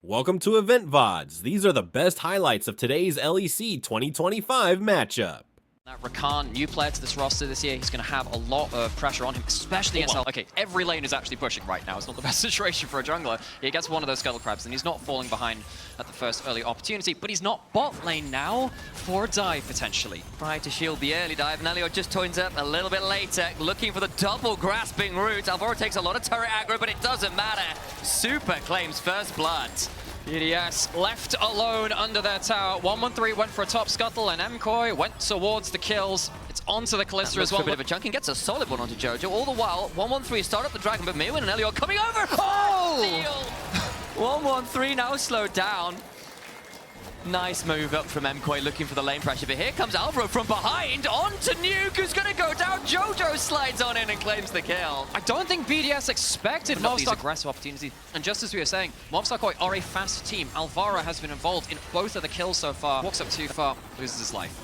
Welcome to Event VODs. These are the best highlights of today's LEC 2025 matchup. That Rakan, new player to this roster this year, he's going to have a lot of pressure on him, especially against Okay, every lane is actually pushing right now. It's not the best situation for a jungler. He gets one of those Scuttle Crabs, and he's not falling behind at the first early opportunity, but he's not bot lane now for a dive, potentially. Trying to shield the early dive. Nelio just turns up a little bit later, looking for the double grasping route. Alvaro takes a lot of turret aggro, but it doesn't matter. Super claims first blood. BDS left alone under their tower. 113 went for a top scuttle, and MKOI went towards the kills. It's onto the Kalista as well. A bit of a chunk and gets a solid one onto Jojo. All the while, 113 start up the dragon, but Mewin and Elio coming over. Oh! 113 now slowed down. Nice move up from MKOI looking for the lane pressure, but here comes Alvaro from behind onto Nuke, who's going to go down. Jojo slides on in and claims the kill. I don't think BDS expected these Mobstar aggressive opportunities. And just as we were saying, Mobstar KOI are a fast team. Alvaro has been involved in both of the kills so far. Walks up too far, loses his life.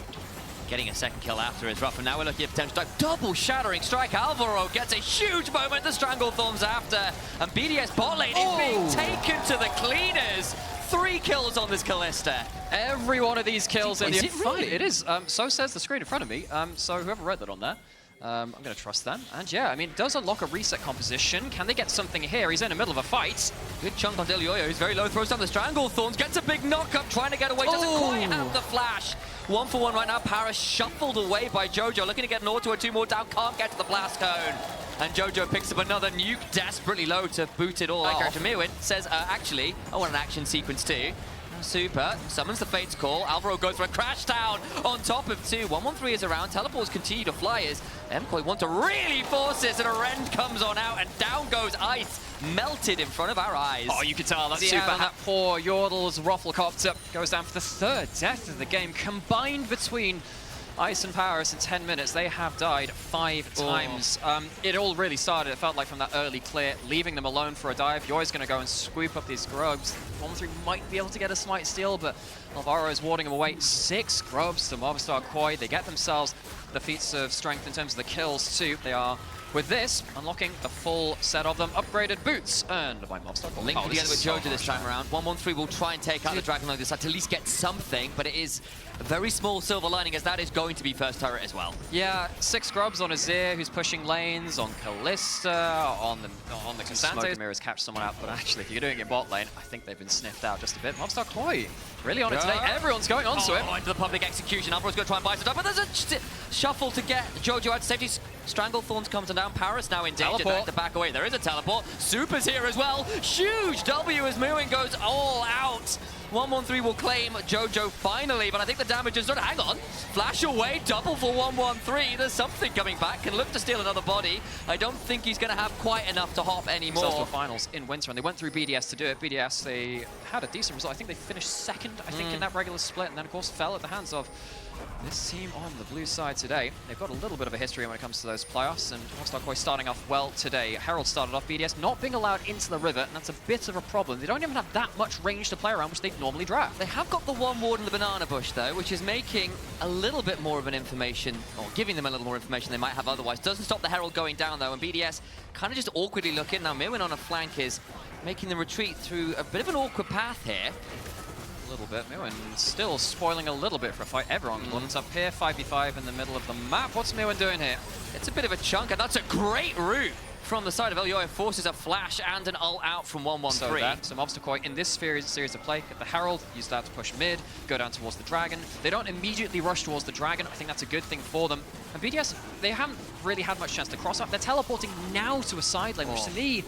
Getting a second kill after is rough, and now we're looking at potential dive. Double shattering strike. Alvaro gets a huge moment. The Stranglethorns after, and BDS bot lane is being taken to the cleaners. 3 kills on this Kalista. Every one of these kills in the really? It is. So says the screen in front of me. So whoever read that on there, I'm going to trust them. And yeah, I mean, it does unlock a reset composition. Can they get something here? He's in the middle of a fight. Good chunk on Delioyo, who's very low, throws down the Stranglethorns, gets a big knock-up, trying to get away, doesn't quite have the flash. 1 for 1 right now. Paris shuffled away by Jojo, looking to get an auto or 2 more down, can't get to the blast cone. And Jojo picks up another nuke, desperately low to boot it all off. Mewin says, actually, I want an action sequence too. Super, summons the Fate's Call. Alvaro goes for a crash down on top of 2. 113 is around, teleports continue to fly as MKOI want to really force this, and a rend comes on out, and down goes Ice, melted in front of our eyes. Oh, you can tell that's super. That poor Yordle's Rufflecopter goes down for the 3rd death of the game, combined between Ice and Paris in 10 minutes. They have died 5 times. It all really started, it felt like, from that early clear, leaving them alone for a dive. You're always going to go and scoop up these grubs. 1-3 might be able to get a smite steal, but Alvaro is warding him away. 6 grubs to Mobstar KOI. They get themselves the feats of strength in terms of the kills too. They are, with this, unlocking a full set of them. Upgraded boots earned by Mobstar KOI. Linked together with Jojo this time around. 113 will try and take out the Dragon on this side to at least get something, but it is a very small silver lining, as that is going to be first turret as well. Yeah, 6 grubs on Azir, who's pushing lanes, on Kalista, on the Constante. Mirrors catch someone out, but actually, if you're doing it in bot lane, I think they've been sniffed out just a bit. Mobstar KOI really on it today. Everyone's going onto him. Into the public execution. Alvaro's going to try and buy some time, but there's a shuffle to get Jojo out to safety. Stranglethorns comes down. Paris now in danger. They have to back away. There is a teleport. Super's here as well. Huge W as Mewin goes all out. 113 will claim Jojo finally, but I think the damage is done. Hang on. Flash away. Double for 113. There's something coming back. Can look to steal another body. I don't think he's going to have quite enough to hop anymore. Themselves to finals in winter, and they went through BDS to do it. BDS, they had a decent result. I think they finished 2nd, in that regular split, and then, of course, fell at the hands of this team on the blue side today. They've got a little bit of a history when it comes to those playoffs, and Mobstar KOI starting off well today. Herald started off, BDS not being allowed into the river, and that's a bit of a problem. They don't even have that much range to play around, which they normally draft. They have got the 1 ward in the banana bush, though, which is making a little bit more of an information, or giving them a little more information they might have otherwise. Doesn't stop the Herald going down, though, and BDS kind of just awkwardly looking. Now, Mewin on a flank is making them retreat through a bit of an awkward path here. A little bit. Mewin still spoiling a little bit for a fight. Everyone wants up here, 5v5 in the middle of the map. What's Mewin doing here? It's a bit of a chunk, and that's a great route from the side of Elioyo. Forces a flash and an ult out from 113. So Mobstar KOI in this series of play, get the Herald, use that to push mid, go down towards the Dragon. They don't immediately rush towards the Dragon. I think that's a good thing for them. And BDS, they haven't really had much chance to cross up. They're teleporting now to a side lane, which to me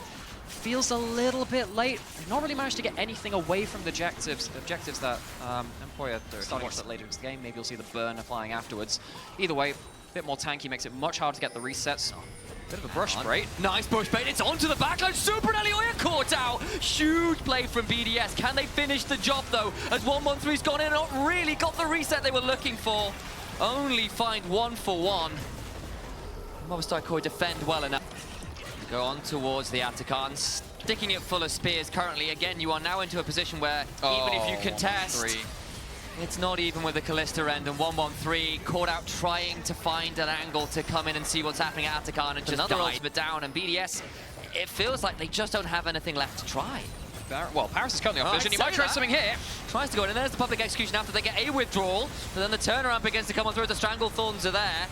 feels a little bit late. They've not really managed to get anything away from the objectives that MKOI are starting to later in the game. Maybe you'll see the burn applying afterwards. Either way, a bit more tanky makes it much harder to get the resets. Bit of a brush bait. Nice bush bait. It's onto the backline. Super and Elioyo caught out. Huge play from BDS. Can they finish the job, though? As 113's gone in and not really got the reset they were looking for. Only find 1 for 1. Mobstar KOI defend well enough. Go on towards the Atakan, sticking it full of spears currently. Again, you are now into a position where even if you contest, it's not even with the Kalista end, and 113 caught out trying to find an angle to come in and see what's happening at Atakan, and just another ultimate down, and BDS, it feels like they just don't have anything left to try. Well, Paris is currently off vision. He might try something here. Tries to go in, and there's the public execution after they get a withdrawal. But then the turnaround begins to come on through. The Stranglethorns are there.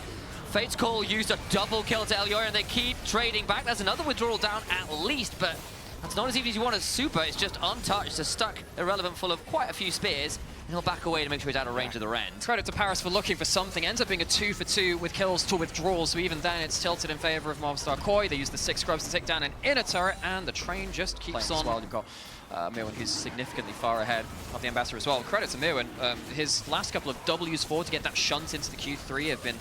Fate's Call used a double kill to Elioy, and they keep trading back. There's another withdrawal down at least, but that's not as easy as you want as Super. It's just untouched, so stuck Irrelevant full of quite a few spears. And he'll back away to make sure he's out of range of the Rend. Credit to Paris for looking for something. Ends up being a 2 for 2 with kills to withdrawals, so even then it's tilted in favor of Movistar KOI. They use the 6 scrubs to take down an inner turret, and the train just keeps on. Well, you've got Mirwin, who's significantly far ahead of the Ambassador as well. Credit to Mirwin. His last couple of Ws forward to get that shunt into the Q3 have been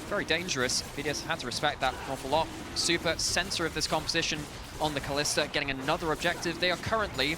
very dangerous. BDS had to respect that an awful lot. Super center of this composition on the Kalista, getting another objective. They are currently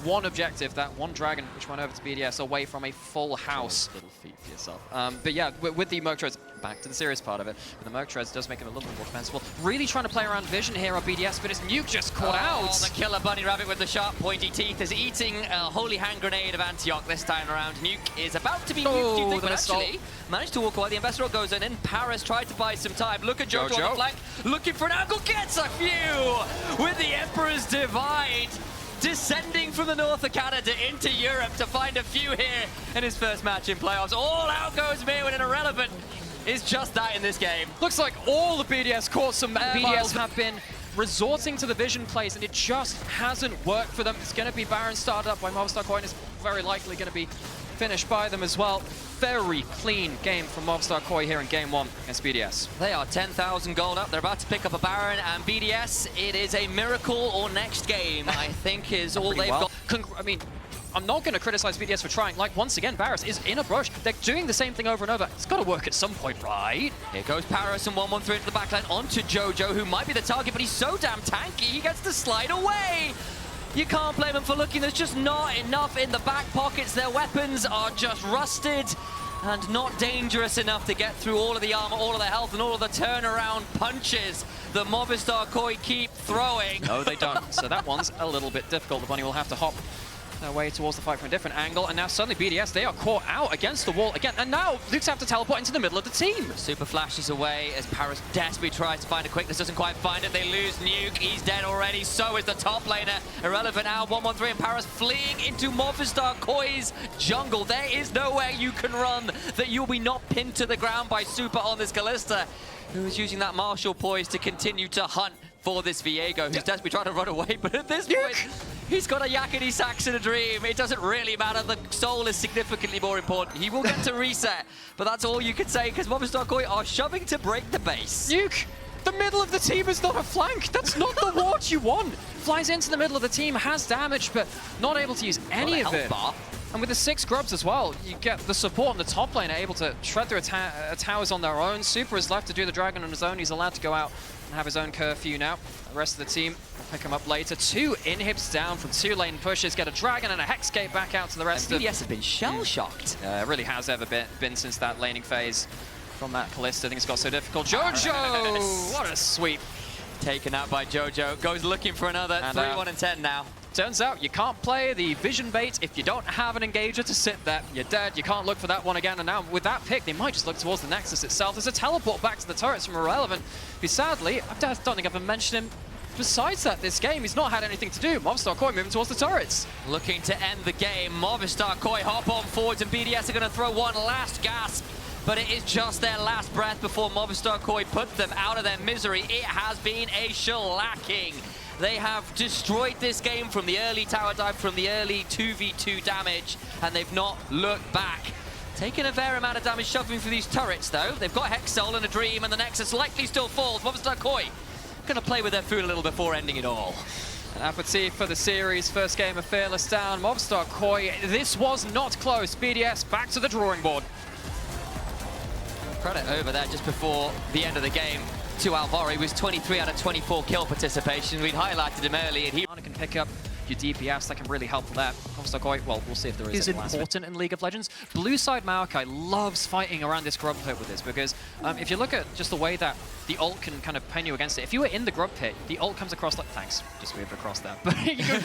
one objective, that one dragon, which went over to BDS, away from a full house. Little feat for yourself. But yeah, with the Merc Treads, back to the serious part of it. But the Merc Treads does make him a little bit more defensible. Really trying to play around vision here on BDS, but his nuke just caught out. The killer bunny rabbit with the sharp pointy teeth is eating a holy hand grenade of Antioch this time around. Nuke is about to be nuked, you think, but actually managed to walk away. The Ambassador goes in. Paris tried to buy some time. Look at Jojo on the flank, looking for an angle, gets a few with the Emperor's Divide. Descending from the north of Canada into Europe to find a few here in his first match in playoffs. All out goes Mirwin, and Irrelevant is just that in this game. Looks like all the BDS caught some BDS have been resorting to the vision plays, and it just hasn't worked for them. It's going to be Baron started up by Movistar KOI, and it's very likely going to be finished by them as well. Very clean game from Movistar KOI here in game 1 against BDS. They are 10,000 gold up. They're about to pick up a Baron, and BDS, it is a miracle or next game, I think, is all they've got. I mean, I'm not going to criticize BDS for trying. Like, once again, Varus is in a brush. They're doing the same thing over and over. It's got to work at some point, right? Here goes Paris and 1-1-3 into the backline onto Jojo, who might be the target, but he's so damn tanky, he gets to slide away. You can't blame them for looking. There's just not enough in the back pockets. Their weapons are just rusted and not dangerous enough to get through all of the armor, all of the health, and all of the turnaround punches that Movistar KOI keep throwing. No, they don't. So that one's a little bit difficult. The bunny will have to hop their way towards the fight from a different angle, and now suddenly BDS, they are caught out against the wall again, and now Luke's have to teleport into the middle of the team. Super flashes away as Paris desperately tries to find a quickness, doesn't quite find it. They lose Nuke, he's dead already, so is the top laner. Irrelevant now, 1-1-3, and Paris fleeing into Movistar KOI's jungle. There is nowhere you can run that you'll be not pinned to the ground by Super on this Kalista, who is using that Marshall poise to continue to hunt for this Viego, who's desperately trying to run away, but at this point, he's got a yakety sax in a dream. It doesn't really matter. The soul is significantly more important. He will get to reset, but that's all you can say, because Movistar KOI are shoving to break the base. Nuke! The middle of the team is not a flank. That's not the ward you want. Flies into the middle of the team, has damage, but not able to use any of it. And with the 6 grubs as well, you get the support on the top lane, able to shred through towers on their own. Super is left to do the dragon on his own. He's allowed to go out and have his own curfew now. The rest of the team will pick him up later. 2 inhibs down from 2 lane pushes, get a dragon and a hex gate back out to the rest of BDS have been shell-shocked. It really has ever been since that laning phase from that Kalista. I think it's got so difficult. Jojo! What a sweep. Taken out by Jojo. Goes looking for another. 3-1-10 now. Turns out you can't play the vision bait if you don't have an engager to sit there. You're dead. You can't look for that one again. And now with that pick, they might just look towards the Nexus itself. There's a teleport back to the turrets from Irrelevant, who sadly, I don't think I've ever mentioned him. Besides that, this game, he's not had anything to do. Movistar KOI moving towards the turrets. Looking to end the game. Movistar KOI hop on forwards, and BDS are going to throw one last gasp. But it is just their last breath before Movistar KOI put them out of their misery. It has been a shellacking. They have destroyed this game from the early tower dive, from the early 2v2 damage, and they've not looked back. Taking a fair amount of damage shoving through these turrets, though. They've got Hex Soul and a Dream, and the Nexus likely still falls. Movistar KOI going to play with their food a little before ending it all. An aperitif for the series. First game of Fearless down. Movistar KOI, this was not close. BDS back to the drawing board. Credit over there just before the end of the game to Alvaro. He was 23 out of 24 kill participation. We'd highlighted him early, and he can pick up your DPS. That can really help for that. Movistar KOI, well, we'll see if there is important in League of Legends. Blue side Maokai loves fighting around this grub pit with this, because if you look at just the way that the ult can kind of pen you against it, if you were in the grub pit, the ult comes across like, thanks, just waved across that. But you get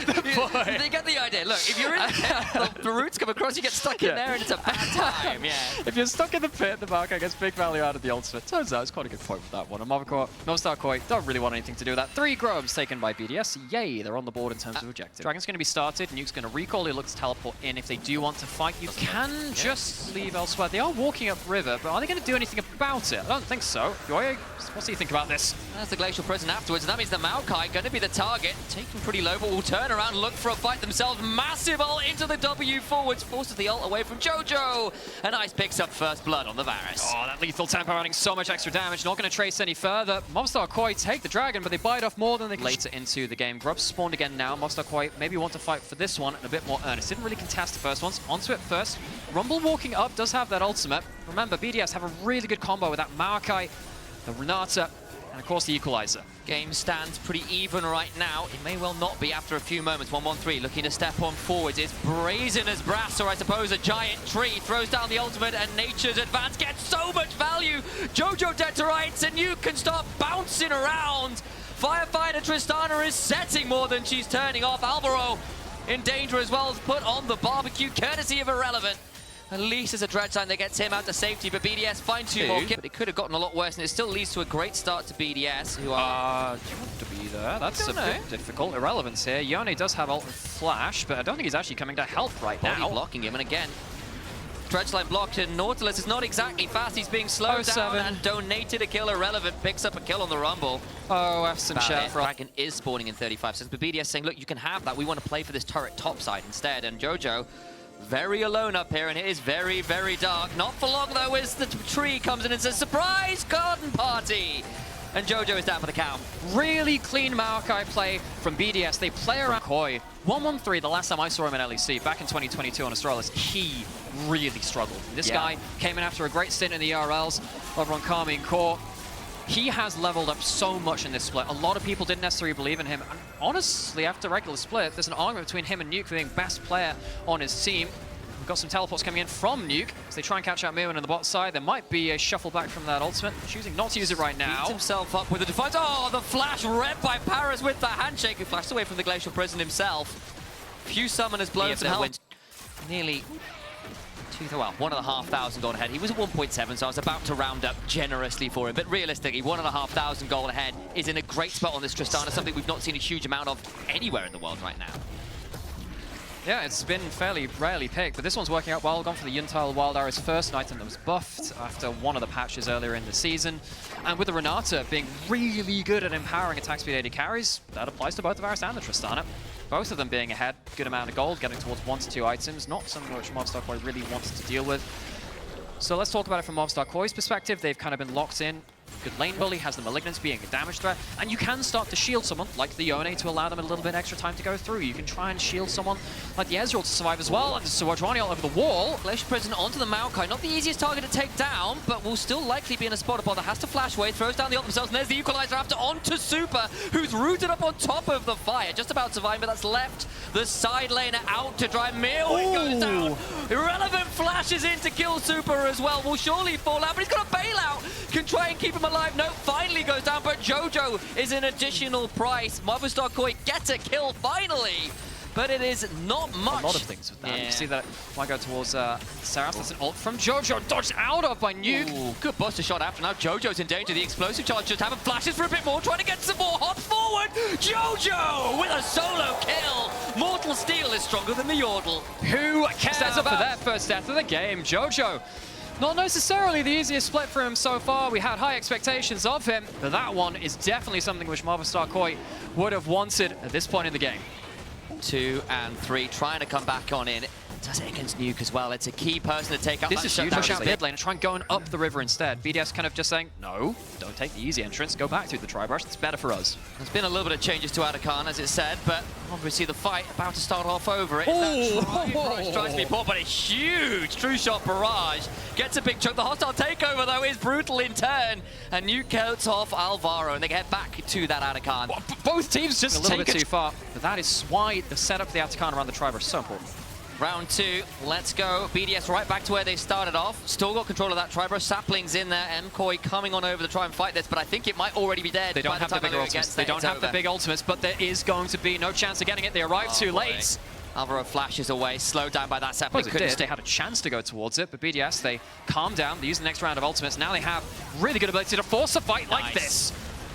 the point. They get the idea. Look, if you're in the pit, the roots come across, you get stuck in there, and it's a bad time. Yeah. If you're stuck in the pit, the Maokai gets big value out of the ultimate. Turns out it's quite a good point with that one. And Movistar KOI don't really want anything to do with that. 3 grubs taken by BDS. Yay, they're on the board in terms of objective. Dragon's going to be started. Nuke's going to recall. He looks to teleport in. If they do want to fight, you can just leave elsewhere. They are walking up river, but are they going to do anything about it? I don't think so. Yoyo, what do you think about this? That's the Glacial Prison afterwards, and that means the Maokai going to be the target. Taken pretty low, but will turn around and look for a fight themselves. Massive ult into the W forwards, forces the ult away from Jojo. And Ice picks up first blood on the Varus. Oh, that lethal tempo adding so much extra damage. Not going to trace any further. Mobstar Koi take the dragon, but they bite off more than they can. Later into the game. Grubs spawned again now. Mobstar Koi maybe want to fight for this one and a bit more earnest. Didn't really contest the first ones. Onto it first. Rumble walking up does have that ultimate. Remember, BDS have a really good combo with that Maokai, the Renata, and of course the Equalizer. Game stands pretty even right now. It may well not be after a few moments. 1-1-3 looking to step on forwards. It's brazen as brass, or I suppose a giant tree. Throws down the ultimate, and Nature's Advance gets so much value. Jojo dead to rights, and you can start bouncing around. Firefighter Tristana is setting more than she's turning off. Alvaro in danger as well, as put on the barbecue courtesy of Irrelevant. At least there's a Dread Sign that gets him out to safety, but BDS find two more kills. But it could have gotten a lot worse, and it still leads to a great start to BDS, who are... Do you want to be there? That's a bit difficult. Irrelevance here. Yone does have ult and flash, but I don't think he's actually coming to help right now. Blocking him, and again, Dredgeline blocked, and Nautilus is not exactly fast. He's being slowed down and donated a kill. Irrelevant picks up a kill on the Rumble. Oh, F's and Chef. Dragon is spawning in 35 seconds, but BDS saying, look, you can have that. We want to play for this turret topside instead, and Jojo very alone up here, and it is very, very dark. Not for long, though, as the tree comes in and says, surprise garden party! And Jojo is down for the count. Really clean Maokai play from BDS. They play around Koi. 1-1-3, the last time I saw him in LEC, back in 2022 on Astralis, he really struggled. This guy came in after a great stint in the ERLs over on Karmine Core. He has leveled up so much in this split. A lot of people didn't necessarily believe in him. And honestly, after regular split, there's an argument between him and Nuke for being best player on his team. We've got some teleports coming in from Nuke as they try and catch out Mirman on the bot side. There might be a shuffle back from that ultimate. Choosing not to use it right now. Beats himself up with the defense. Oh, the flash read by Paris with the handshake, who flashed away from the Glacial Prison himself. Few summoners blown some help. Nearly 1,500 gold ahead. He was at 1.7, so I was about to round up generously for him. But realistically, 1,500 gold ahead is in a great spot on this Tristana, something we've not seen a huge amount of anywhere in the world right now. Yeah, it's been fairly rarely picked, but this one's working out well. Gone for the Yuntile Wild Arrow's first item that was buffed after one of the patches earlier in the season. And with the Renata being really good at empowering attack speed 80 carries, that applies to both the Varus and the Tristana. Both of them being ahead, good amount of gold, getting towards 1 to 2 items, not something which Mobstar Koi really wants to deal with. So let's talk about it from Mobstar Koi's perspective. They've kind of been locked in. Good lane bully, has the Malignance being a damage threat, and you can start to shield someone like the Yone to allow them a little bit extra time to go through. You can try and shield someone like the Ezreal to survive as well, and Sawajrani all over the wall. Glacial Prison onto the Maokai, not the easiest target to take down, but will still likely be in a spot upon that has to flash away, throws down the ult themselves, and there's the Equalizer after onto Super, who's rooted up on top of the fire, just about surviving, but that's left the side laner out to dry. Mirwin goes down. Irrelevant flashes in to kill Super as well, will surely fall out, but he's got a bailout, can try and keep him alive. No, finally goes down, but Jojo is an additional price. Mobstar Koi gets a kill finally, but it is not much. A lot of things with that. Yeah. You can see that might go towards Saras. That's an ult from Jojo, dodged out of by Nuke. Ooh, good buster shot after. Now Jojo's in danger. The explosive charge just having flashes for a bit more, trying to get some more. Hop forward, Jojo with a solo kill. Mortal Steel is stronger than the Yordle. Who cares about that first death of the game? Jojo, not necessarily the easiest split for him so far. We had high expectations of him, but that one is definitely something which Mobstar Koi would have wanted at this point in the game. 2 and 3, trying to come back on in. Does it against Nuke as well. It's a key person to take out. This is huge. Push out mid lane and try and go up the river instead. BDS kind of just saying, no, don't take the easy entrance. Go back through the tri-brush. It's better for us. There's been a little bit of changes to Adakan, as it said, but obviously the fight about to start off over it. That tri-brush tries to be poor, but a huge true shot barrage. Gets a big chunk. The hostile takeover, though, is brutal in turn. And Nuke cuts off Alvaro, and they get back to that Adakan. Both teams just a little bit too far. But that is why the setup for the Adakan around the tri-brush is so important. Round 2, let's go. BDS right back to where they started off. Still got control of that tri-brush. Sapling's in there. MKOI coming on over to try and fight this, but I think it might already be dead. They don't have the bigger ultimates. They don't have the big ultimates, but there is going to be no chance of getting it. They arrive too late. Alvaro flashes away, slowed down by that Sapling. They had a chance to go towards it, but BDS, they calm down. They use the next round of ultimates. Now they have really good ability to force a fight like this.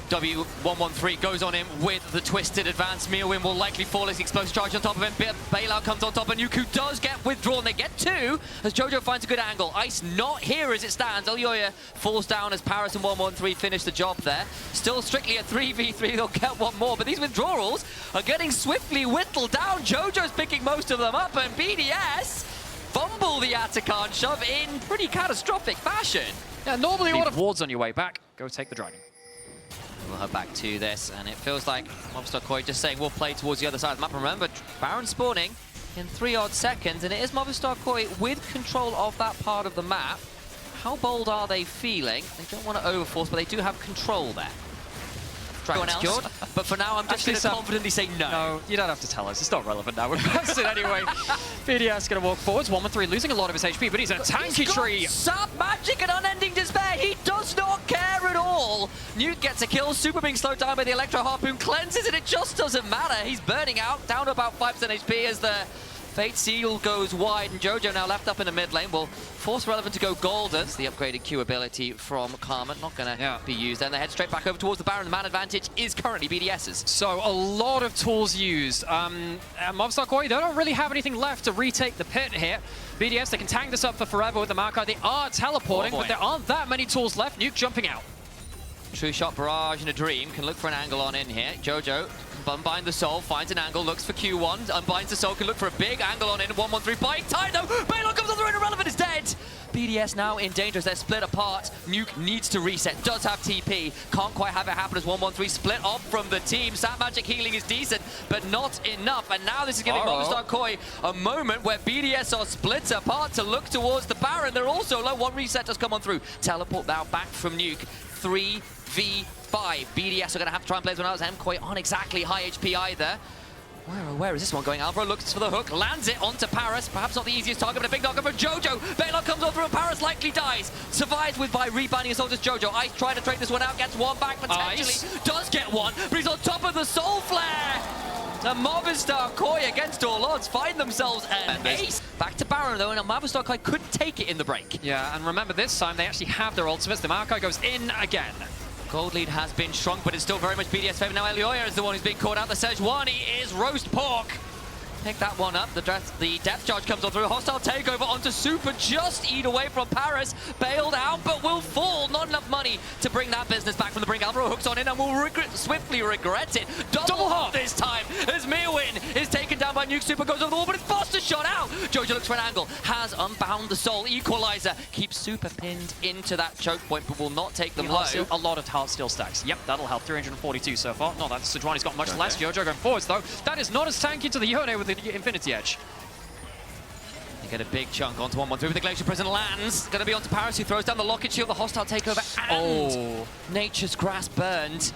W113 goes on him with the twisted advance. Mirwin will likely fall as explosive charge on top of him. Bailout comes on top, and Nuku does get withdrawn. They get two as Jojo finds a good angle. Ice not here as it stands. Elyoya falls down as Paris and 113 finish the job there. Still strictly a 3v3. They'll get one more, but these withdrawals are getting swiftly whittled down. Jojo's picking most of them up, and BDS fumble the Atakan shove in pretty catastrophic fashion. Yeah, normally all the wards on your way back. Go take the dragon. We'll head back to this, and it feels like MKOI just saying we'll play towards the other side of the map. Remember, Baron spawning in 3 odd seconds, and it is MKOI with control of that part of the map. How bold are they feeling? They don't want to overforce, but they do have control there. Dragon secured, but for now I'm just going to confidently say no. No, you don't have to tell us. It's not relevant now. We're past it anyway. BDS going to walk forwards. 113 losing a lot of his HP, but he's in a tanky tree. Sap magic and unending despair. He does not care at all. Nuke gets a kill. Super being slowed down by the Electro Harpoon. Cleanses it. It just doesn't matter. He's burning out. Down to about 5% HP as the Fate Seal goes wide, and Jojo now left up in the mid lane will force Relevant to go golden. It's the upgraded Q ability from Carmen, not going to be used. Then they head straight back over towards the Baron. The man advantage is currently BDS's. So a lot of tools used. MKOI, they don't really have anything left to retake the pit here. BDS, they can tank this up for forever with the Maokai. They are teleporting, but there aren't that many tools left. Nuke jumping out. True shot barrage in a dream. Can look for an angle on in here. Jojo unbind the soul, finds an angle, looks for Q1, unbinds the soul, can look for a big angle on in. 113 bite time though. Baylor comes on the ring, Irrelevant is dead. BDS now in danger as they're split apart. Nuke needs to reset, does have TP, can't quite have it happen as 113 split off from the team. Sap magic healing is decent, but not enough. And now this is giving MKOI a moment where BDS are split apart to look towards the Baron. They're also low. One reset does come on through. Teleport now back from Nuke. 3v5. BDS are going to have to try and play this one out as MKOI aren't exactly high HP either. Where is this one going? Alvaro looks for the hook, lands it onto Paris. Perhaps not the easiest target, but a big knocker for Jojo. Baylor comes on through and Paris likely dies. Survives by rebounding his soldiers. Jojo. Ice trying to trade this one out, gets one back potentially. Ice does get one, but he's on top of the Soul Flare. The MKOI against all odds find themselves an ace. Back to Baron though, and MKOI couldn't take it in the break. Yeah, and remember this time they actually have their ultimates. The Maokai goes in again. Gold lead has been shrunk, but it's still very much BDS favor. Now Elyoya is the one who's being caught out. The Sejuani is roast pork. Pick that one up. The depth charge comes on through. Hostile takeover onto Super. Just eat away from Paris. Bailed out, but will fall. Not enough money to bring that business back from the brink. Alvaro hooks on in and will swiftly regret it. Double hop this time as Mirwin is taken down by Nuke. Super goes over the wall, but it's Foster shot out. Jojo looks for an angle. Has unbound the soul. Equalizer keeps Super pinned into that choke point, but will not take them low. A lot of heart steel stacks. Yep, that'll help. 342 so far. No, that Sejuani's got much less. Jojo going forwards though. That is not as tanky to the Yone with the Infinity Edge. They get a big chunk onto 113 with the Glacier Prison lands. Going to be onto Paris, who throws down the Locket Shield, the hostile takeover, and Nature's Grasp burned.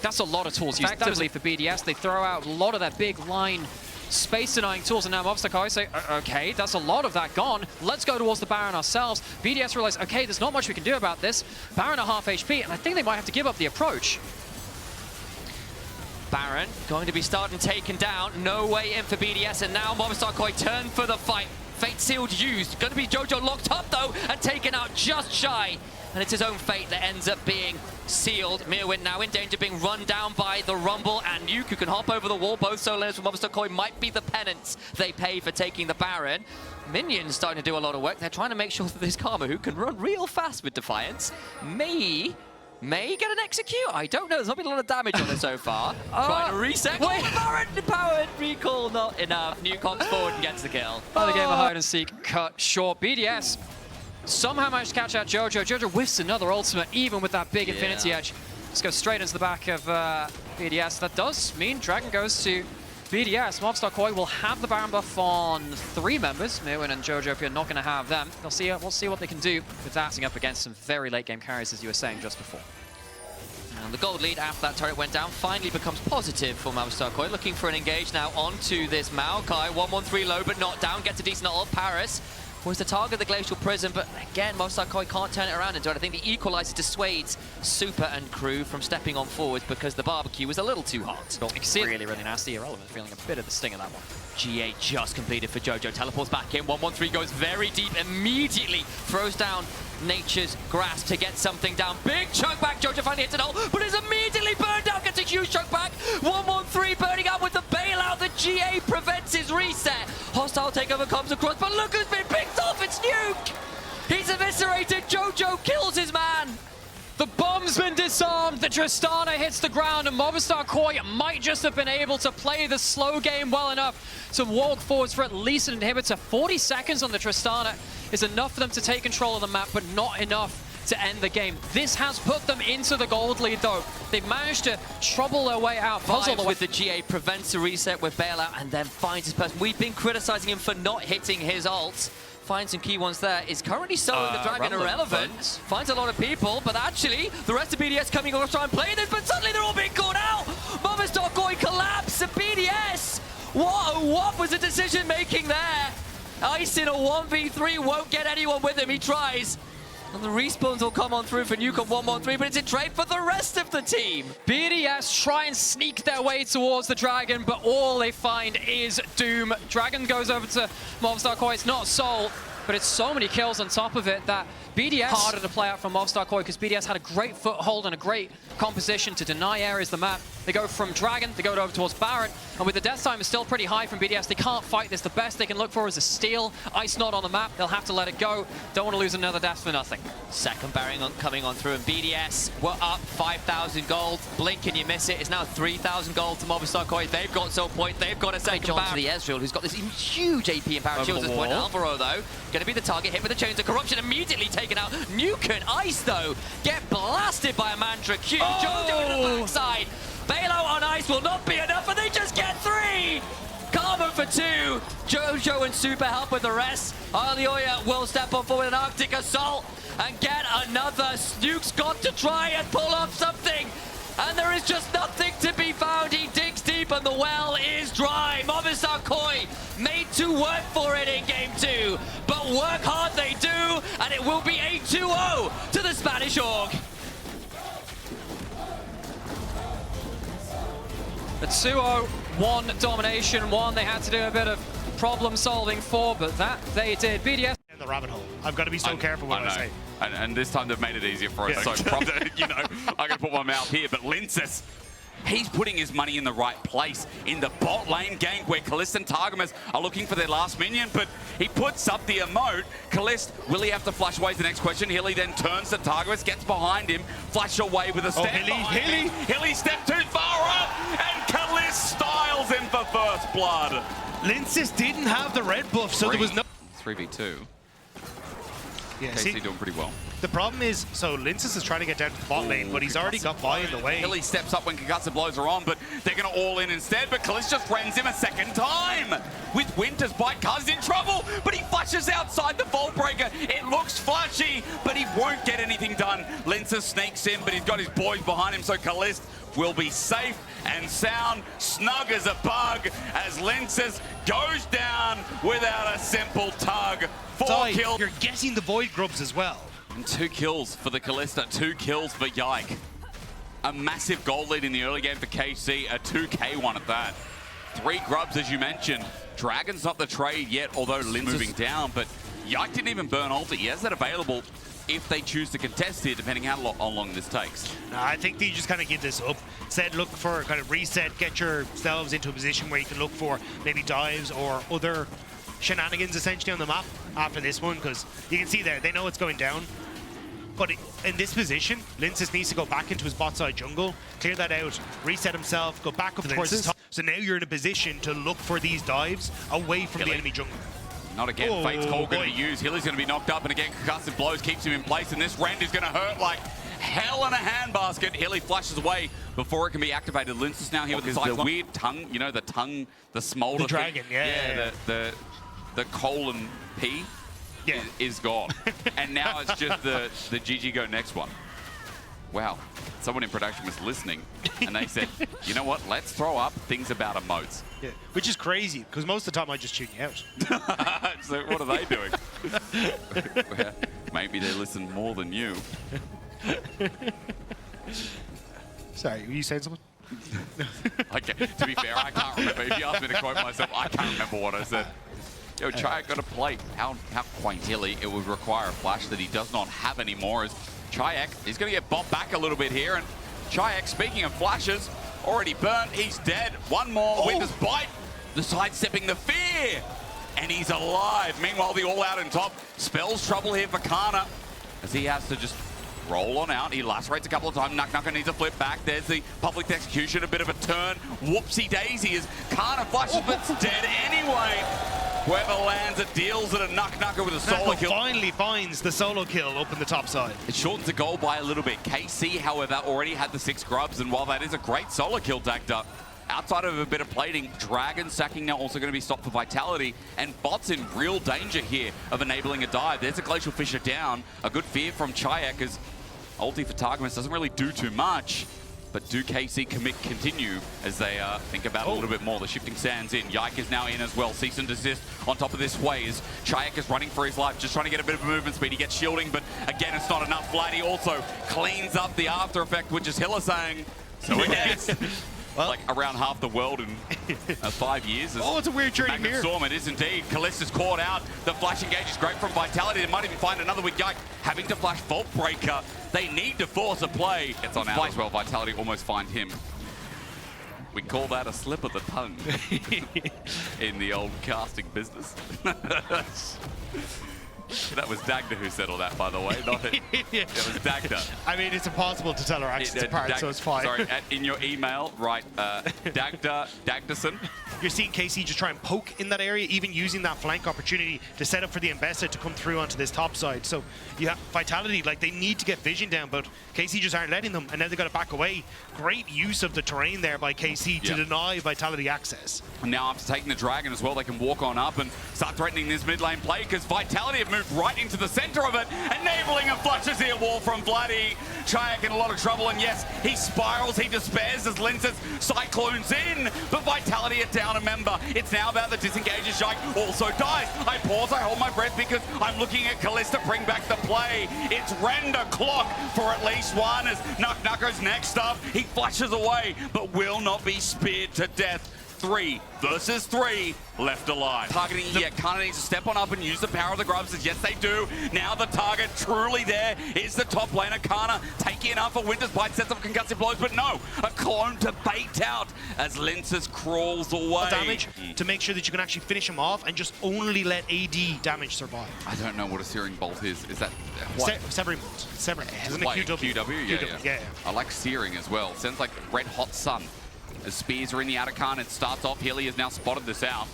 That's a lot of tools effectively for BDS. They throw out a lot of their big line space-denying tools, and now MKOI say, okay, that's a lot of that gone. Let's go towards the Baron ourselves. BDS realize, okay, there's not much we can do about this. Baron are half HP, and I think they might have to give up the approach. Baron going to be starting taken down. No way in for BDS, and now MKOI turn for the fight. Fate sealed used. Going to be Jojo locked up though and taken out just shy. And it's his own fate that ends up being sealed. Mirwin now in danger, being run down by the Rumble, and Nuke, who can hop over the wall. Both solo lanes from MKOI might be the penance they pay for taking the Baron. Minions starting to do a lot of work. They're trying to make sure that this Karma, who can run real fast with Defiance, may get an execute. I don't know. There's not been a lot of damage on it so far. Trying to reset. Wait, Baron powered recall, not enough. Nuke hops forward and gets the kill. Another game of hide and seek cut short. BDS somehow managed to catch out Jojo. Jojo whiffs another ultimate, even with that big Infinity Edge. Just goes straight into the back of BDS. That does mean Dragon goes to BDS. MKOI will have the Baron buff on 3 members. Mirwin and Jojo, if you're not going to have them, we'll see what they can do with that up against some very late game carries, as you were saying just before. And the gold lead after that turret went down finally becomes positive for MKOI. Looking for an engage now onto this Maokai. 113 low, but not down. Gets a decent ult. Paris was to target the Glacial Prison, but again, MKOI can't turn it around into it. I think the Equalizer dissuades Super and crew from stepping on forwards because the barbecue was a little too hot. You can see really, really nasty. Irrelevant, feeling a bit of the sting of that one. G8 just completed for Jojo. Teleports back in. 113 goes very deep immediately. Throws down nature's grasp to get something down. Big choke back. Jojo finally hits it all, but is immediately burned out. Gets a huge choke back. 1-1-3 burning out with the bailout. The GA prevents his reset. Hostile takeover comes across, but look who's been picked off. It's Nuke. He's eviscerated. Jojo kills his man. The bomb's been disarmed, the Tristana hits the ground, and MKOI might just have been able to play the slow game well enough to walk forwards for at least an inhibitor. 40 seconds on the Tristana is enough for them to take control of the map, but not enough to end the game. This has put them into the gold lead, though. They've managed to trouble their way out. Five with the GA prevents a reset with bailout and then finds his person. We've been criticizing him for not hitting his ults. Finds some key ones there. Is currently soloing the Dragon irrelevant. Finds a lot of people, but actually, the rest of BDS coming over to try and play this, but suddenly they're all being caught out! vods.lcs collapse at BDS! What was the decision making there? Ice in a 1v3 won't get anyone with him, he tries. And the respawns will come on through for Nuke on 1-1-3, but it's a trade for the rest of the team. BDS try and sneak their way towards the Dragon, but all they find is doom. Dragon goes over to vods.lcs. It's not Soul, but it's so many kills on top of it that BDS harder to play out from vods.lcs because BDS had a great foothold and a great composition to deny areas of the map. They go from Dragon, they go over towards Baron, and with the death time is still pretty high from BDS, they can't fight this. The best they can look for is a steal. Ice not on the map, they'll have to let it go. Don't want to lose another death for nothing. Second Baron coming on through, and BDS were up 5,000 gold. Blink and you miss it. It's now 3,000 gold to vods.lcs. They've got Soul Point, they've got a second Baron. To the Ezreal, who's got this huge AP and power shields at this point. Alvaro, though, going to be the target, hit with the Chains of Corruption, immediately taken out. Nuke and Ice, though, get blasted by a Mantra Q. Jojo in the backside. Bailout on Ice will not be enough, and they just get 3! Carmen for 2. Jojo and Super help with the rest. Alioya will step on forward with an Arctic Assault and get another. Nuke's got to try and pull off something. And there is just nothing to be found. He digs deep and the well is dry. vods.lcs made to work for it in game 2. But work hard they do, and it will be a 2-0 to the Spanish org. The 2-0-1 domination, one they had to do a bit of problem solving for, but that they did. BDS in the rabbit hole. I've got to be so careful what I say. And this time they've made it easier for us. Yeah. So, you know, I got to put my mouth here. But Linces, he's putting his money in the right place in the bot lane gank where Kalist and Targamas are looking for their last minion, but he puts up the emote. Kalist, will he have to flash away is the next question. Hilly then turns to Targamas, gets behind him, flash away with a step. Hilly stepped too far up, and Kalist styles in for first blood. Linces didn't have the red buff, so there was no... 3v2. Yeah, KC doing pretty well. The problem is, so Linces is trying to get down to the bot lane, but he's already got by in the way. Hilly steps up when Kagasa blows are on, but they're going to all in instead. But Kalist just rends him a second time. With Winter's bite, Kaz in trouble, but he flashes outside the Vault Breaker. It looks flashy, but he won't get anything done. Linces sneaks in, but he's got his boys behind him, so Kalist will be safe and sound, snug as a bug, as Linces goes down without a simple tug. 4 kills. You're getting the Void Grubs as well. And 2 kills for the Kalista, 2 kills for Yike. A massive goal lead in the early game for KC, a 2K one at that. 3 grubs, as you mentioned. Dragon's not the trade yet, although Lin's moving down, but Yike didn't even burn ulti. He has that available if they choose to contest here, depending how long this takes. No, I think they just kind of give this up. Said look for kind of reset, get yourselves into a position where you can look for maybe dives or other shenanigans essentially on the map after this one, because you can see there, they know it's going down. But in this position, Linces needs to go back into his bot side jungle, clear that out, reset himself, go back up towards the top. So now you're in a position to look for these dives away from the enemy jungle. Not again. Fate's Call going to be used. Hilly's going to be knocked up, and again, concussive blows keeps him in place, and this rend is going to hurt like hell in a handbasket. Hilly flashes away before it can be activated. Linces now here with the weird tongue, you know, the tongue, the smolder. The dragon, yeah. The colon P is gone. And now it's just the GG go next one. Wow. Someone in production was listening, and they said, you know what, let's throw up things about emotes. Yeah, which is crazy, because most of the time I just tune you out. So what are they doing? Well, maybe they listen more than you. Sorry, were you saying something? Okay, to be fair, I can't remember. If you asked me to quote myself, I can't remember what I said. Yo, Chayak got a plate. How quaint Hilly. It would require a flash that he does not have anymore. As Chayak, he's going to get bopped back a little bit here. And Chayak, speaking of flashes, already burnt. He's dead. One more. Winter's bite. The sidestepping the fear. And he's alive. Meanwhile, the all-out in top spells trouble here for Kana, as he has to just roll on out. He lacerates a couple of times. Nuck needs a flip back. There's the public execution. A bit of a turn. Whoopsie daisy as Kana flashes, but it's dead anyway. Whoever lands it deals it a Nucker with a solo kill. Finally finds the solo kill up in the top side. It shortens the goal by a little bit. KC, however, already had the 6 grubs, and while that is a great solo kill, Dagda, outside of a bit of plating, Dragon sacking now also going to be stopped for Vitality, and Bot's in real danger here of enabling a dive. There's a Glacial Fisher down. A good fear from Chayak, as ulti for Targamas doesn't really do too much. But do KC continue as they think about it a little bit more? The shifting sands in. Yike is now in as well. Cease and desist on top of this way as Chayak is running for his life, just trying to get a bit of movement speed. He gets shielding, but again, it's not enough. Vladdy also cleans up the after effect, which is Hilla saying. So again, well, like around half the world in 5 years. It's a weird journey here. Storm, it is indeed. Callista's caught out. The flash engage is great from Vitality. They might even find another with Yike having to flash Vault Breaker. They need to force a play. It's on out as well. Vitality almost find him. We call that a slip of the tongue in the old casting business. That was Dagda who said all that, by the way, not it. That was Dagda. I mean, it's impossible to tell our accents apart, so it's fine. Sorry, in your email, write Dagdason. You're seeing KC just try and poke in that area, even using that flank opportunity to set up for the Embessa to come through onto this top side. So you have Vitality, like they need to get vision down, but KC just aren't letting them, and now they've got to back away. Great use of the terrain there by KC to deny Vitality access. And now after taking the Dragon as well, they can walk on up and start threatening this mid lane play, because Vitality have moved right into the center of it, enabling a flushes here wall from Vladdy. Chayak in a lot of trouble, and yes, he spirals, he despairs as Lince's cyclones in, but Vitality are down a member. It's now about the disengages. Yike also dies. I pause, I hold my breath because I'm looking at Callista bring back the play. It's render clock for at least one as Nucker's next up. He flashes away, but will not be speared to death. 3 versus 3 left alive. Targeting here, Kana needs to step on up and use the power of the grubs, as yes they do. Now the target truly there is the top laner. Kana taking enough for Winter's Bite, sets up concussive blows, but no, a clone to bait out as Linces crawls away. Damage to make sure that you can actually finish him off and just only let AD damage survive. I don't know what a Searing Bolt is. Is that what? Severing Bolt. Severing. Isn't it Like QW? QW? Yeah. I like Searing as well. Sounds like Red Hot Sun. As spears are in the outer Khan, it starts off. Hilly has now spotted this out.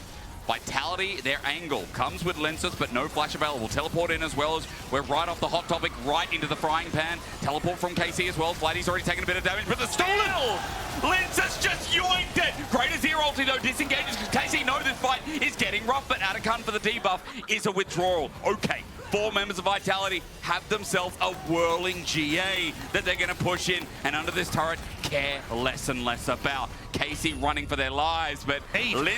Vitality, their angle comes with lenses, but no flash available. Teleport in as well, as we're right off the hot topic, right into the frying pan. Teleport from KC as well. Vladdy's already taken a bit of damage, but the stolen! Lenses just yoinked it! Great Zero ulti though, disengages because KC knows this fight is getting rough, but Atakan for the debuff is a withdrawal. Okay. 4 members of Vitality have themselves a whirling GA that they're going to push in, and under this turret, care less and less about. KC running for their lives, but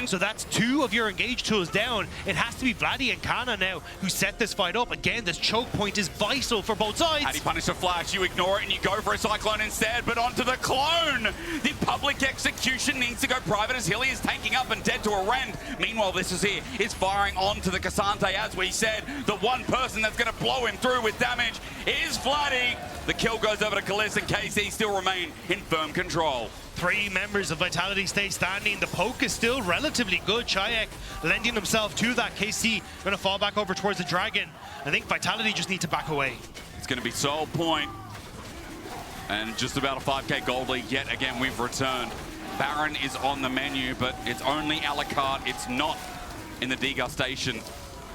so that's 2 of your engage tools down. It has to be Vladdy and Kana now who set this fight up. Again, this choke point is vital for both sides. How do you punish a flash? You ignore it and you go for a Cyclone instead, but onto the clone. The public execution needs to go private as Hilly is tanking up and dead to a rend. Meanwhile, this is here. It's firing onto the Cassante, as we said. The one person that's going to blow him through with damage is Vladdy. The kill goes over to Callista, and KC still remain in firm control. 3 members of Vitality stay standing. The poke is still relatively good. Chayak lending himself to that. KC going to fall back over towards the Dragon. I think Vitality just need to back away. It's going to be Soul Point. And just about a 5k gold lead yet again we've returned. Baron is on the menu, but it's only a la carte. It's not in the degustation.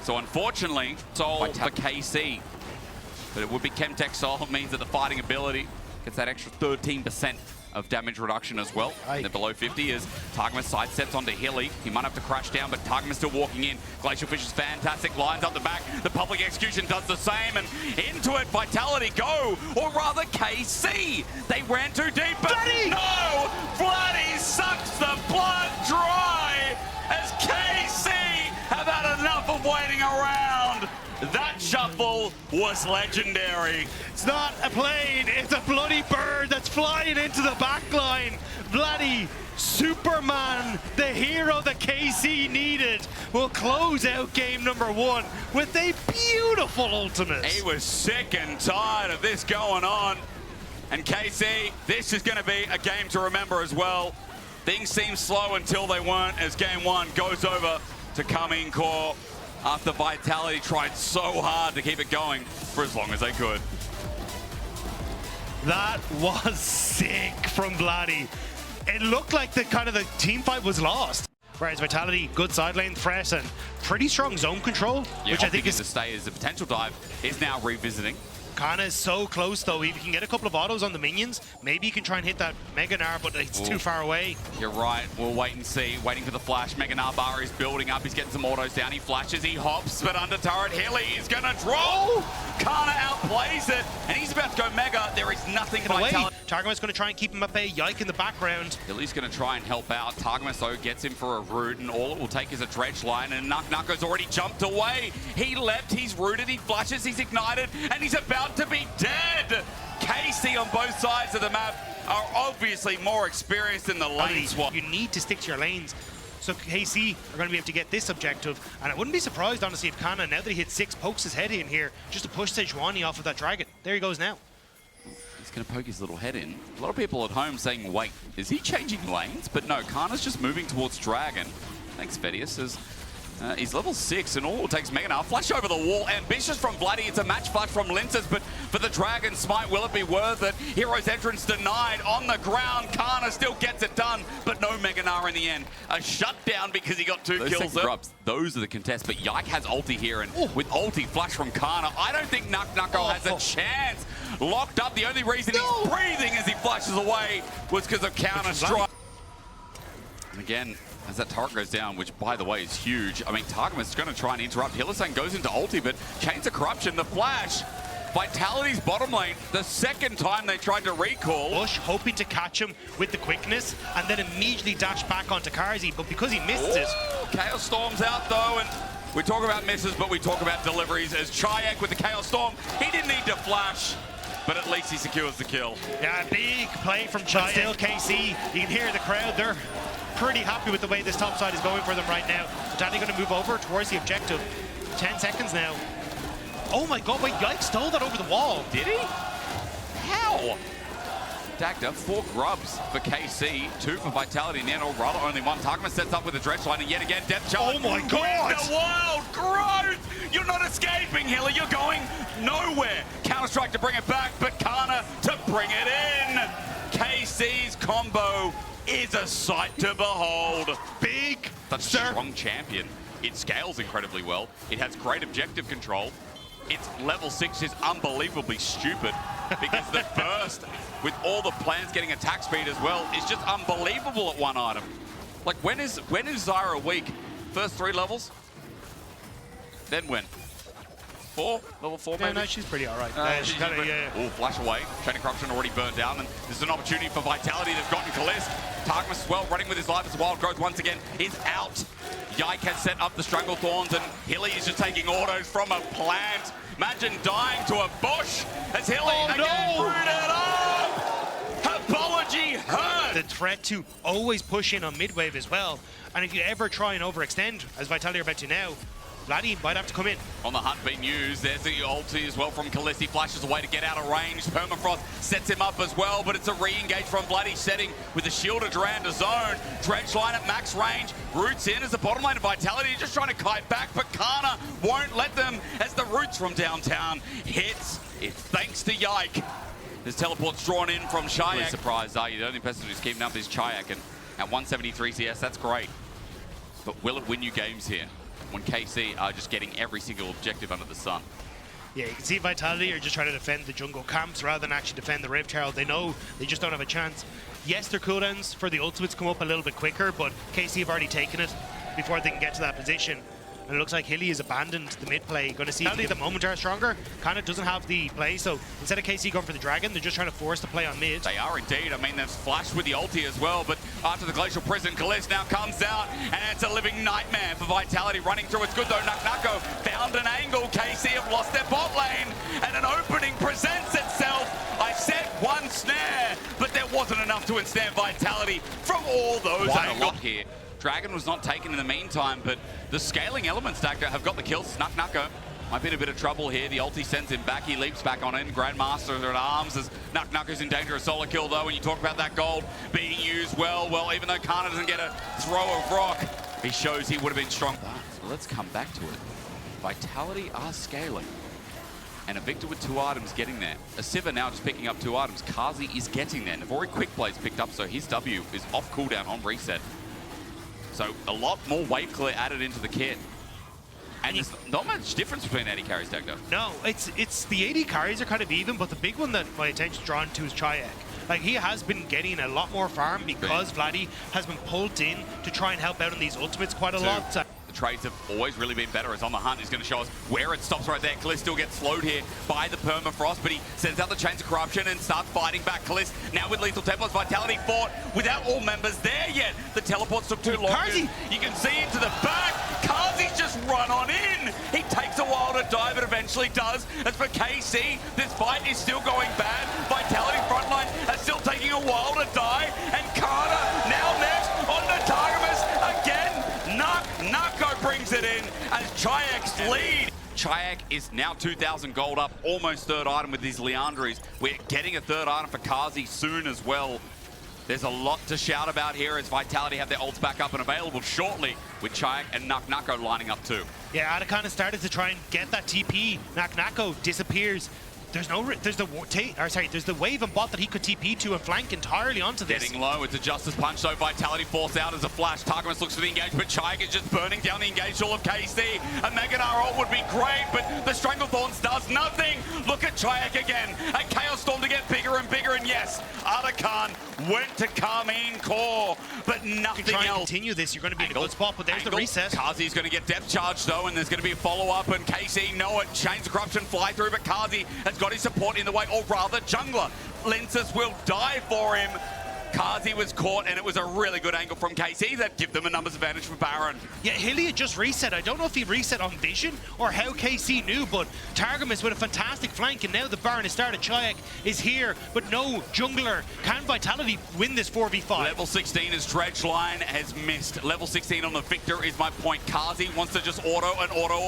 So unfortunately, Soul for KC. But it would be Chemtech Soul. It means that the fighting ability gets that extra 13% of damage reduction as well. They're below 50 as Targamas sidesteps onto Hilly. He might have to crash down, but Targamas still walking in. Glacial Fish is fantastic, lines up the back. The public execution does the same, and into it, Vitality go, or rather KC. They ran too deep, but no! Vladdy sucks the blood dry as KC have had enough of waiting around. That shuffle was legendary. It's not a plane, it's a bloody bird that's flying into the back line. Bloody Superman, the hero that KC needed, will close out game number 1 with a beautiful ultimate. He was sick and tired of this going on. And KC, this is going to be a game to remember as well. Things seem slow until they weren't, as game 1 goes over to Coming Core after Vitality tried so hard to keep it going for as long as they could. That was sick from Bloody. It looked like the the team fight was lost. Whereas Vitality, good side lane threat and pretty strong zone control, which I think is to stay as a potential dive, is now revisiting. Kana is so close though. If you can get a couple of autos on the minions, maybe you can try and hit that Mega Gnar, but it's too far away. You're right. We'll wait and see. Waiting for the flash. Mega Gnar bar is building up. He's getting some autos down. He flashes. He hops, but under turret. Hilly is going to drop. Kana outplays it, and he's about to go Mega. There is nothing Vitality. Targamas going to try and keep him at bay. Yike in the background. Hilly's going to try and help out. Targamas, though, gets him for a root, and all it will take is a dredge line, and Nucko's already jumped away. He leapt, he's rooted, he flashes, he's ignited, and he's about to be dead. KC on both sides of the map are obviously more experienced in the lane swap. You need to stick to your lanes. So KC are going to be able to get this objective, and I wouldn't be surprised, honestly, if Kana, now that he hit 6, pokes his head in here just to push Sejuani off of that dragon. There he goes now. He's going to poke his little head in. A lot of people at home saying, wait, is he changing lanes? But no, Kana's just moving towards Dragon. Thanks, Vedius. He's level 6, and all it takes Mega Gnar. Flash over the wall. Ambitious from Bloody. It's a match fight from Linces, but for the Dragon Smite, will it be worth it? Hero's entrance denied on the ground. Kana still gets it done, but no Mega Gnar in the end. A shutdown because he got 2 kills. Those are the contests, but Yike has ulti here, and with ulti flash from Kana, I don't think Nucko has a chance. Locked up. The only reason he's breathing as he flashes away was because of Counter-Strike. And again, as that turret goes down, which, by the way, is huge. I mean, Targamas is going to try and interrupt. Hylissang goes into ulti, but Chains of Corruption, the flash. Vitality's bottom lane, the second time they tried to recall. Bush hoping to catch him with the quickness, and then immediately dash back onto Karzi, but because he missed it. Chaos Storm's out, though, and we talk about misses, but we talk about deliveries. As Chayak with the Chaos Storm, he didn't need to flash, but at least he secures the kill. Yeah, big play from Chayak. Still KC, you can hear the crowd there. Pretty happy with the way this top side is going for them right now. Danny going to move over towards the objective. 10 seconds now. Oh my god, wait, Yike stole that over the wall. Did he? How? Dagda, 4 grubs for KC, 2 for Vitality in the end, or rather only 1. Targamas sets up with a dredge line, and yet again, Death Charge. Oh my god! In the world, growth! You're not escaping, Hilly, you're going nowhere. Counter-Strike to bring it back, but Kana to bring it in. KC's combo is a sight to behold. Big, such a strong champion. It scales incredibly well. It has great objective control. Its level 6 is unbelievably stupid because the burst, with all the plans getting attack speed as well, is just unbelievable at one item. Like, when is Zyra weak? First 3 levels? Then when? 4? Level 4 maybe? Yeah, no, she's pretty alright. She's Oh, flash away. Chain of Corruption already burned down, and this is an opportunity for Vitality. They've gotten Kalist. Targamas as well, running with his life as Wild Growth once again is out. Yike has set up the Strangle Thorns, and Hilly is just taking autos from a plant. Imagine dying to a bush as Hilly again rooted up. Apology hurt. The threat to always push in on mid-wave as well. And if you ever try and overextend, as Vitality are about to now, Vladdy might have to come in. On the hunt being used, there's the ulti as well from Kalisi. Flashes away to get out of range. Permafrost sets him up as well, but it's a re-engage from Vladdy, setting with the shielded around a zone. Dredge line at max range. Roots in as the bottom lane of Vitality, just trying to kite back, but Kana won't let them as the Roots from downtown hits. It's thanks to Yike. His teleport's drawn in from Chayak. Really surprised, are you? The only person who's keeping up is Chayak, and at 173 CS, that's great. But will it win you games here when KC are just getting every single objective under the sun? Yeah, you can see Vitality are just trying to defend the jungle camps rather than actually defend the Rift Herald. They know they just don't have a chance. Yes, their cooldowns for the ultimates come up a little bit quicker, but KC have already taken it before they can get to that position. And it looks like Hilly has abandoned the mid play. Going to see Vitality at the moment are stronger. Kind of doesn't have the play, so instead of KC going for the dragon, they're just trying to force the play on mid. They are indeed. I mean, they've flashed with the ulti as well, but after the Glacial Prison, Kalist now comes out, and it's a living nightmare for Vitality running through. It's good though. Nucko found an angle. KC there, Vitality, from all those Quite a angles. lot here. Dragon was not taken in the meantime, but the scaling elements, Dagda, have got the kills. Nucko might be in a bit of trouble here. The ulti sends him back. He leaps back on in. Grandmaster at arms as Nucko's in danger of solo kill, though. When you talk about that gold being used well, even though Kana doesn't get a throw of rock, he shows he would have been strong. So let's come back to it. Vitality are scaling. And a Victor with 2 items getting there. A Siva now just picking up 2 items. Kazi is getting there. Navori quick plays picked up, so his W is off cooldown on reset. So a lot more wave clear added into the kit. And there's not much difference between AD carries, Dagda. No, it's the AD carries are kind of even, but the big one that my attention's drawn to is Triac. Like, he has been getting a lot more farm because Vladdy has been pulled in to try and help out on these ultimates quite a lot. So the trades have always really been better. As on the hunt, he's going to show us where it stops right there. Kalisz still gets slowed here by the permafrost, but he sends out the chains of corruption and starts fighting back. Kalisz now with lethal templates. Vitality fought without all members there yet. The teleports took too long. Kazi! You can see into the back. Kazi's just run on in. He takes a while to die, but eventually does. As for KC, this fight is still going bad. Vitality frontline are still taking a while to die. And Kana now next on the Targamas again. Nucko brings it in as Triac's lead. Triac is now 2,000 gold up, almost 3rd item with these Leandries. We're getting a 3rd item for Kazi soon as well. There's a lot to shout about here as Vitality have their ults back up and available shortly with Triac and Nucko lining up too. yeah, Adakana started to try and get that TP. Nucko disappears. There's the wave and bot that he could TP to and flank entirely onto this. Getting low, it's a Justice Punch, so Vitality forced out as a flash. Targamas looks for the engage, but Triac is just burning down the engage all of KC. A Meganar ult would be great, but the Stranglethorns does nothing. Look at Triac again. A Chaos Storm to get bigger and bigger, and yes, Ardakan went to Carmine Core, but nothing Try and else. continue this, you're going to be in a good spot, but there's the reset. Kazi's going to get depth charge though, and there's going to be a follow-up, and KC know it. Chains of Corruption fly through, but Kazi has got his support in the way, or rather jungler. Lensis will die for him. Kazi was caught, and it was a really good angle from KC that give them a numbers advantage for Baron. Yeah, Hilly had just reset. I don't know if he reset on Vision or how KC knew, but Targamas with a fantastic flank, and now the Baron has started. Triac is here, but no jungler. Can Vitality win this 4v5? Level 16 as Dredge Line has missed. Level 16 on the Victor is my point. Kazi wants to just auto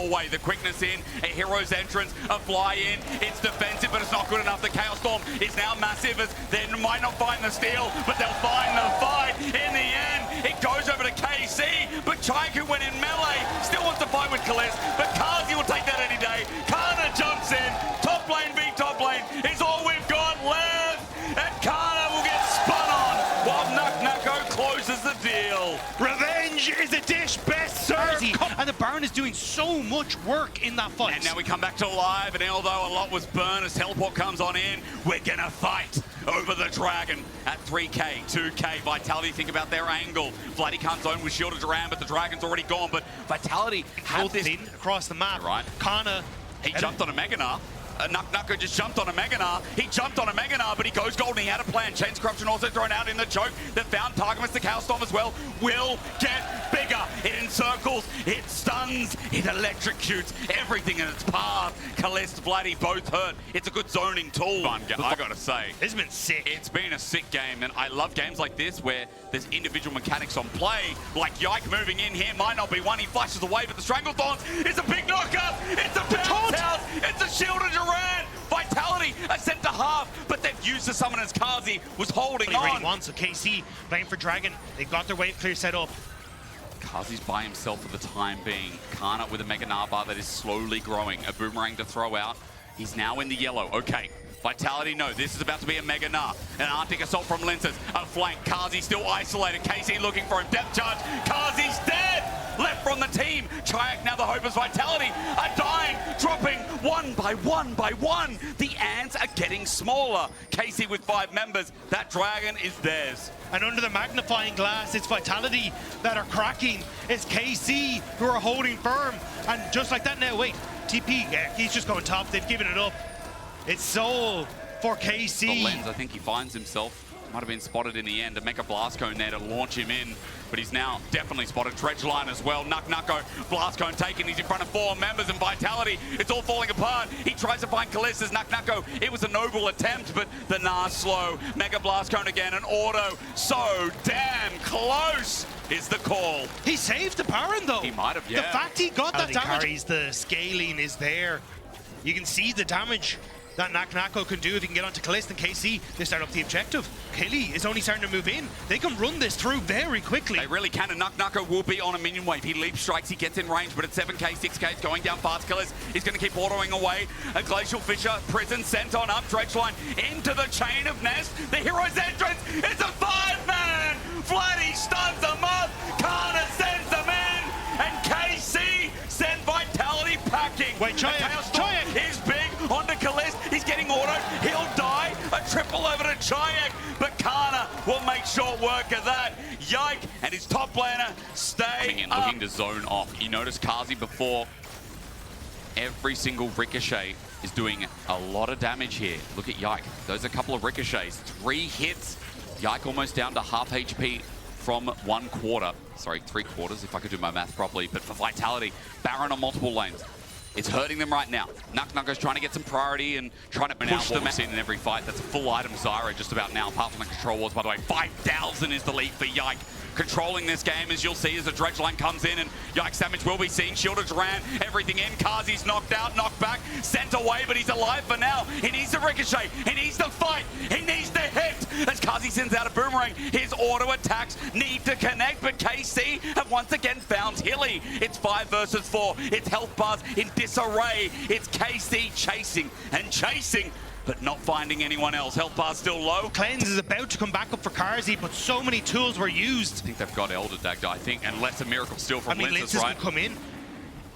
away. The quickness in, a hero's entrance, a fly in. It's defensive, but it's not good enough. The Chaos Storm is now massive as they might not find the steal, but they'll find the fight. In the end, it goes over to KC, but Triac, who went in melee, still wants to fight with Kalisz, but Kazi will take that any day. Kana jumps in. Top lane v top lane is all we've got left, and Kana will get spun on while Nucko closes the deal. Revenge is a dish best served. And the Baron is doing so much work in that fight. And now we come back to live, and although a lot was burned as teleport comes on in, we're gonna fight over the Dragon at 3k, 2k. Vitality think about their angle. Vladdy can't zone with shielded around, but the Dragon's already gone. But Vitality have this thin across the map. Right. Kana. He jumped on a Meganar. Nucko just jumped on a Meganar. He jumped on a Meganar, but he goes gold and he had a plan. Chains Corruption also thrown out in the choke. They found Targamas, the Chaos Storm as well. Will get bigger. It encircles, it stuns, it electrocutes everything in its path. Kalisz, Vladdy both hurt. It's a good zoning tool. Fun game, I gotta say. It's been sick. It's been a sick game, and I love games like this where there's individual mechanics on play. Like Yike moving in here might not be one. He flashes away, but the Stranglethorns is a big knockup. It's a bounce house. It's a shielded Durant. Vitality are sent to half, but they've used the summon as Kazi was holding on. Really so KC playing for Dragon. They got their wave clear set up. Kazi's by himself for the time being. Kana with a Mega Narbar that is slowly growing. A boomerang to throw out. He's now in the yellow. Okay. Vitality, no, this is about to be a Mega Nar. An Arctic Assault from Lensis. A flank. Kazi still isolated. KC looking for him. Depth charge. Kazi's dead. Left from the team. Triac, now the hope is Vitality, are dying, dropping one by one. The ants are getting smaller. KC with 5 members. That Dragon is theirs. And under the magnifying glass, it's Vitality that are cracking. It's KC who are holding firm. And just like that now, wait, TP, yeah, he's just going top. They've given it up. It's Soul for KC. The lens, I think he finds himself Might have been spotted in the end. A Mega Blast Cone there to launch him in, but he's now definitely spotted. Dredge line as well. Nucko, Blast Cone taken. He's in front of 4 members, and Vitality, it's all falling apart. He tries to find Kalistas. Nucko, it was a noble attempt, but the Gnar slow. Mega Blast Cone again, an auto. So damn close is the call. He saved the Baron though. He might have, yeah. The fact he got that damage. The scaling is there. You can see the damage that Nucko can do if he can get onto Kalista and KC. They start up the objective. Killy is only starting to move in. They can run this through very quickly. They really can, and Nucko will be on a minion wave. He leap strikes, he gets in range, but it's 7k, 6k, it's going down fast. Killers, he's going to keep autoing away. A Glacial Fisher, Prison sent on up. Dredge line into the chain of Nest. The hero's entrance, it's a 5-man! Vladdy stuns them up, Kana sends them in, and KC sent Vitality packing. Wait, Chayak is big onto Kalist. He's getting autoed. He'll die. A triple over to Chayak, but Kana will make short work of that. Yike and his top laner stay in, looking to zone off. You noticed Kazi before. Every single ricochet is doing a lot of damage here. Look at Yike. Those are a couple of ricochets. 3 hits. Yike almost down to half HP from 1/4. Sorry, 3/4 if I could do my math properly. But for Vitality, Baron on multiple lanes. It's hurting them right now. Nucko's trying to get some priority and trying to push them in every fight. That's a full item Zyra just about now, apart from the control wars, by the way. 5,000 is the lead for Yike. Controlling this game, as you'll see, as the Dredge line comes in, and Yike's damage will be seen. Shielders ran everything in. Kazi's knocked out, knocked back, sent away, but he's alive for now. He needs to ricochet. He needs to fight. He needs to hit. As Kazi sends out a boomerang, his auto attacks need to connect, but KC have once again found Hilly. It's 5 versus 4. It's health bars in disarray. It's KC chasing and chasing, but not finding anyone else. Health bar still low. Cleanse is about to come back up for Karzi, but so many tools were used. I think they've got Elder Dagda, I think, unless a miracle still from Linces, right? Can come in.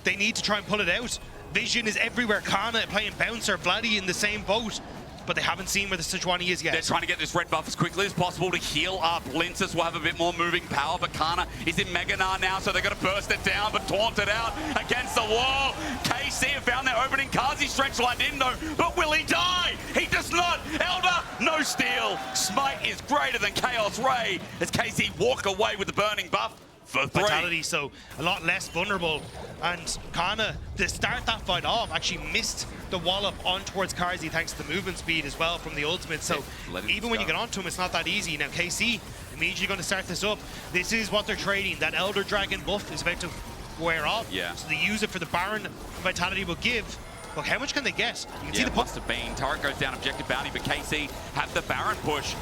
They need to try and pull it out. Vision is everywhere. Kana playing Bouncer, Vladdy in the same boat, but they haven't seen where the Sejuani is yet. They're trying to get this red buff as quickly as possible to heal up. Linces will have a bit more moving power, but Kana is in Mega Gnar now, so they're going to burst it down, but taunt it out against the wall. KC have found their opening. Kazi stretch lined in though, but will he die? He does not. Elder, no steal. Smite is greater than Chaos Ray as KC walk away with the burning buff. For 3. Vitality, so a lot less vulnerable. And Kana, to start that fight off, actually missed the wallop on towards Karzi thanks to the movement speed as well from the ultimate. So even when you get onto him, it's not that easy. Now KC immediately going to start this up. This is what they're trading. That Elder Dragon buff is about to wear off. Yeah. So they use it for the Baron. Vitality will give. Look, how much can they get? You can see the must have been. Turret goes down, objective bounty, but KC have the Baron push.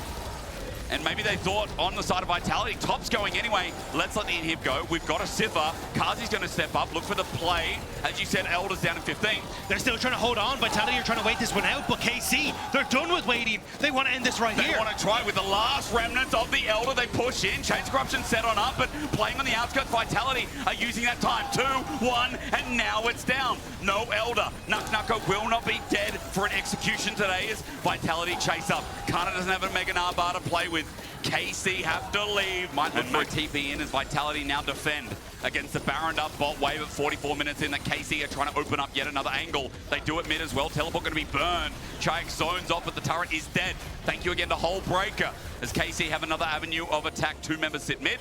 And maybe they thought on the side of Vitality, top's going anyway. Let's let the inhib go. We've got a Siffer. Kazi's going to step up, look for the play. As you said, Elder's down to 15. They're still trying to hold on. Vitality are trying to wait this one out, but KC, they're done with waiting. They want to end this right here. They want to try with the last remnants of the Elder. They push in. Chains Corruption set on up, but playing on the outskirts, Vitality are using that time. 2, 1, and now it's down. No Elder. Nucko will not be dead for an execution today as Vitality chase up. Kana doesn't have a Mega Gnar bar to play with. KC have to leave. Might look for a TP in as Vitality now defend against the Baron up bot wave at 44 minutes in that KC are trying to open up yet another angle. They do it mid as well. Teleport going to be burned. Chayak zones off, but the turret is dead. Thank you again to Hullbreaker as KC have another avenue of attack. 2 members sit mid,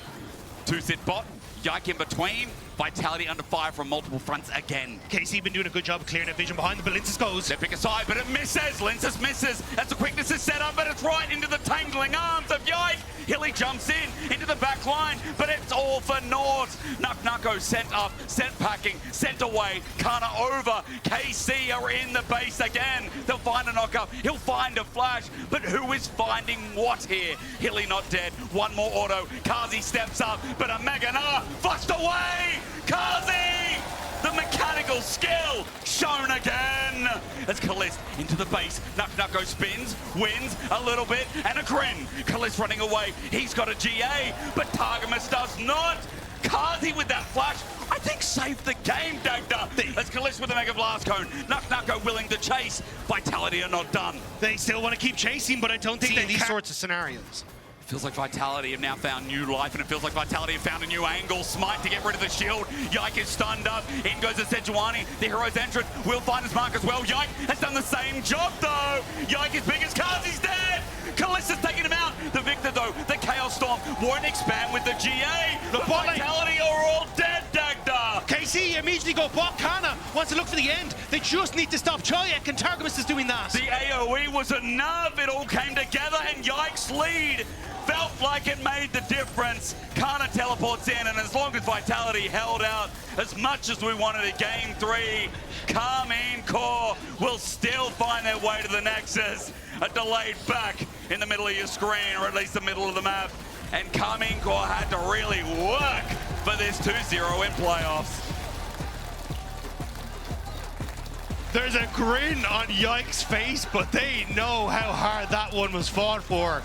2 sit bot. Yike in between. Vitality under fire from multiple fronts again. KC been doing a good job of clearing that vision behind them, but Linces goes. They pick a side, but it misses. Linces misses. As the quickness is set up, but it's right into the tangling arms of Yike. Hilly jumps in into the back line, but it's all for naught. Nucko sent up, sent packing, sent away. Kana over. KC are in the base again. They'll find a knock-up. He'll find a flash, but who is finding what here? Hilly not dead. One more auto. Kazi steps up, but a Mega Gnar flushed away. Kazi! The mechanical skill shown again as Kalist into the base. Nucko spins, wins a little bit, and a grin. Kalist running away. He's got a GA, but Targamas does not. Kazi with that flash, I think saved the game, Dagda. As Kalist with the Mega Blast Cone. Nucko willing to chase. Vitality are not done. They still want to keep chasing, but I don't think in these sorts of scenarios. Feels like Vitality have now found new life, and it feels like Vitality have found a new angle. Smite to get rid of the shield. Yike is stunned up. In goes the Sejuani. The hero's entrance will find his mark as well. Yike has done the same job, though. Yike is big as Kazi's dead. Kalissa's taking him out. The Victor, though, the Chaos Storm won't expand with the GA. The bot lane. Vitality are all dead, Dagda. KC immediately go bot. Kana wants to look for the end. They just need to stop Choyak, and Targamas is doing that. The AoE was enough. It all came together, and Yikes lead. Felt like it made the difference. Kana teleports in, and as long as Vitality held out as much as we wanted in Game 3, Carmine Core will still find their way to the Nexus. A delayed back in the middle of your screen, or at least the middle of the map. And Carmine Core had to really work for this 2-0 in playoffs. There's a grin on Yike's face, but they know how hard that one was fought for.